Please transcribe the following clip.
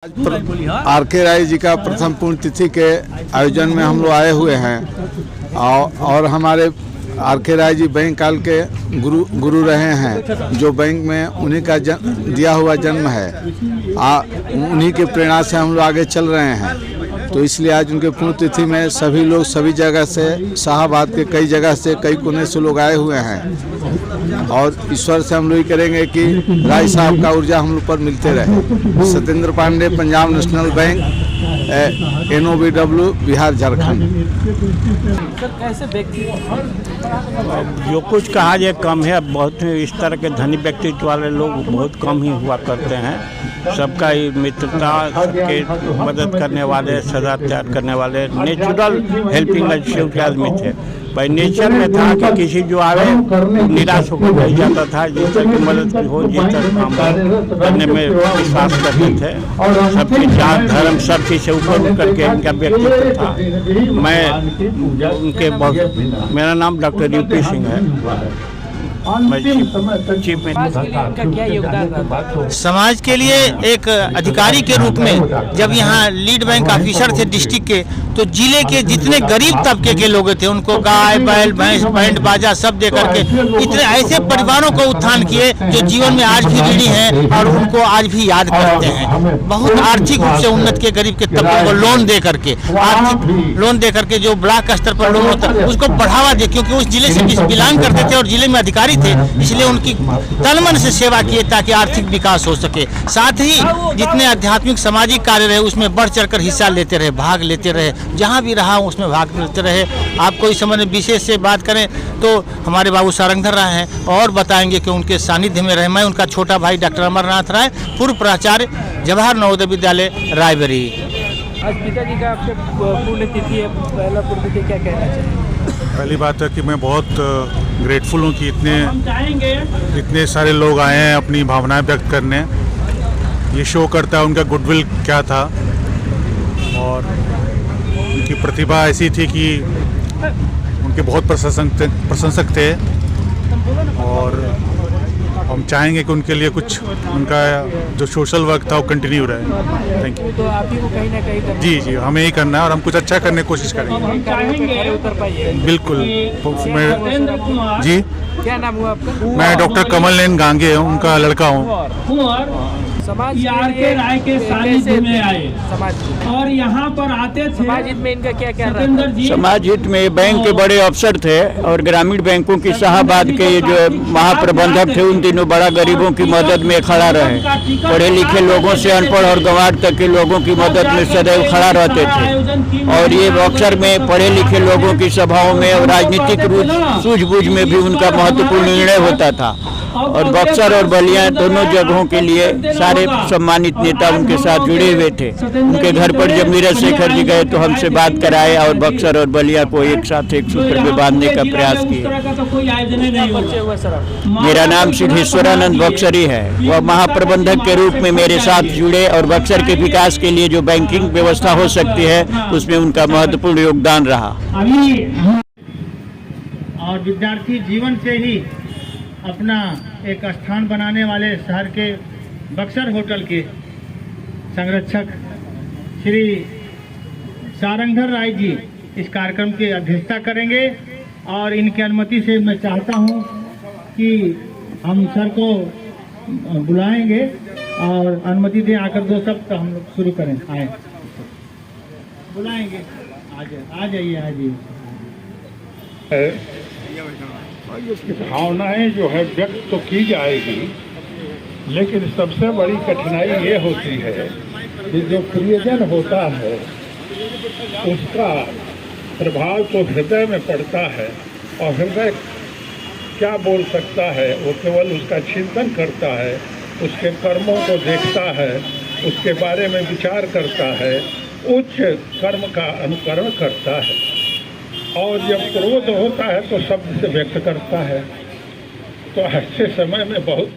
R K. Rai ji का प्रथम पुण्यतिथि के आयोजन में हम लोग आए हुए हैं और हमारे आर.के. राय जी बैंक काल के गुरु रहे हैं, जो बैंक में उन्हीं का दिया हुआ जन्म है। उन्हीं के प्रेरणा से हम लोग आगे चल रहे हैं। तो इसलिए आज उनके पुण्यतिथि में सभी लोग सभी जगह से, शाहबाद के कई जगह से, कई कोने से लोग आए हुए हैं और ईश्वर से हम लोग करेंगे कि राय साहब का ऊर्जा हम लोग पर मिलते रहे। Satyendra Pandey, Punjab national bank, NOBW, Bihar Jharkhand. Sir कैसे व्यक्ति जो कुछ कहा जाए कम है। बहुत इस तरह के धनी व्यक्तित्व वाले लोग बहुत कम ही हुआ करते हैं। सबका मित्रता, सबके मदद करने वाले, सदा त्याग करने वाले, नेचुरल हेल्पिंग नेचर के आदमी थे। बाई नेचर में था कि किसी जो आवे निराश होकर रह जाता था। जिस तरह की मदद हो, जिस तरह काम करने में विश्वास करते थे। सबके जात धर्म सब चीज़ से ऊपर उठ करके इनका व्यक्तित्व था। मैं उनके मेरा नाम डॉक्टर UP सिंह है। क्या योगदान रहा? समाज के लिए एक अधिकारी के रूप में जब यहाँ लीड बैंक ऑफिसर थे डिस्ट्रिक्ट के, तो जिले के जितने गरीब तबके के लोग थे उनको गाय बैल भैंस बैंड बाजा सब दे करके इतने ऐसे परिवारों को उत्थान किए जो जीवन में आज भी ऋणी हैं और उनको आज भी याद करते हैं। बहुत आर्थिक रूप से उन्नत के गरीब के तबके को लोन दे करके, आर्थिक लोन दे करके जो ब्लॉक स्तर पर लोन होता है उसको बढ़ावा दे, क्योंकि उस जिले से बिलोंग करते थे और जिले में अधिकारी थे, इसलिए उनकी तन मन से सेवा किए ताकि आर्थिक विकास हो सके। साथ ही जितने आध्यात्मिक सामाजिक कार्य रहे उसमें बढ़ चढ़कर हिस्सा लेते रहे, भाग लेते रहे, जहां भी रहा उसमें भाग लेते रहे। आपको इस समय विशेष से बात करें तो हमारे बाबू सारंगधर राय हैं और बताएंगे कि उनके सानिध्य में रहे। मैं उनका छोटा भाई डॉक्टर अमरनाथ राय, पूर्व प्राचार्य जवाहर नवोदय विद्यालय रायबरेली। आज पिताजी का आपसे पुण्यतिथि है, पहला पुण्यतिथि, क्या कहना चाहिए? पहली बात है कि मैं बहुत ग्रेटफुल हूँ कि इतने सारे लोग आए हैं अपनी भावनाएं व्यक्त करने। ये शो करता है उनका गुडविल क्या था और उनकी प्रतिभा ऐसी थी कि उनके बहुत प्रशंसक थे और हम चाहेंगे कि उनके लिए कुछ उनका जो सोशल वर्क था वो कंटिन्यू रहे। Thank you. तो आप ही को कहीं ना कहीं करना जी, हमें यही करना है और हम कुछ अच्छा करने की कोशिश करेंगे। बिल्कुल। जी, क्या नाम हुआ आपका? मैं डॉक्टर कमल नयन गांगे हूँ, उनका लड़का हूँ। समाज आर.के. राय के सानिध्य में आए समाज और यहाँ पर आते थे। समाज हित में इनका क्या क्या रहा? समाज हित में बैंक के बड़े अफसर थे और ग्रामीण बैंकों की शाहबाद के जो महाप्रबंधक थे उन दिनों बड़ा गरीबों की मदद में खड़ा रहे। पढ़े लिखे लोगों से अनपढ़ और गंवार तक के लोगों की मदद में सदैव खड़ा रहते थे और ये अक्सर में पढ़े लिखे लोगों की सभाओं में और राजनीतिक सूझबूझ में भी उनका महत्वपूर्ण निर्णय होता था। और बक्सर और बलिया दोनों जगहों के लिए सारे सम्मानित नेता उनके साथ जुड़े हुए थे। उनके घर पर जब नीरज शेखर जी गए तो हमसे बात कराए और बक्सर और बलिया को एक साथ एक सूत्र में बांधने का प्रयास किया। मेरा नाम सिद्धेश्वरानंद बक्सरी है। वह महाप्रबंधक के रूप में मेरे साथ जुड़े और बक्सर के विकास के लिए जो बैंकिंग व्यवस्था हो सकती है उसमें उनका महत्वपूर्ण योगदान रहा। और विद्यार्थी जीवन से ही अपना एक स्थान बनाने वाले शहर के बक्सर होटल के संरक्षक श्री सारंगधर राय जी इस कार्यक्रम की अध्यक्षता करेंगे और इनकी अनुमति से मैं चाहता हूं कि हम सर को बुलाएंगे और अनुमति दें आकर 2 शब्द हम लोग शुरू करें। आए, बुलाएंगे, आ जाइए। भावनाएं जो है व्यक्त तो की जाएगी, लेकिन सबसे बड़ी कठिनाई ये होती है कि जो प्रियजन होता है उसका प्रभाव तो हृदय में पड़ता है और हृदय क्या बोल सकता है, वो केवल उसका चिंतन करता है, उसके कर्मों को देखता है, उसके बारे में विचार करता है, उच्च कर्म का अनुकरण करता है और जब क्रोध होता है तो शब्द से व्यक्त करता है। तो ऐसे समय में बहुत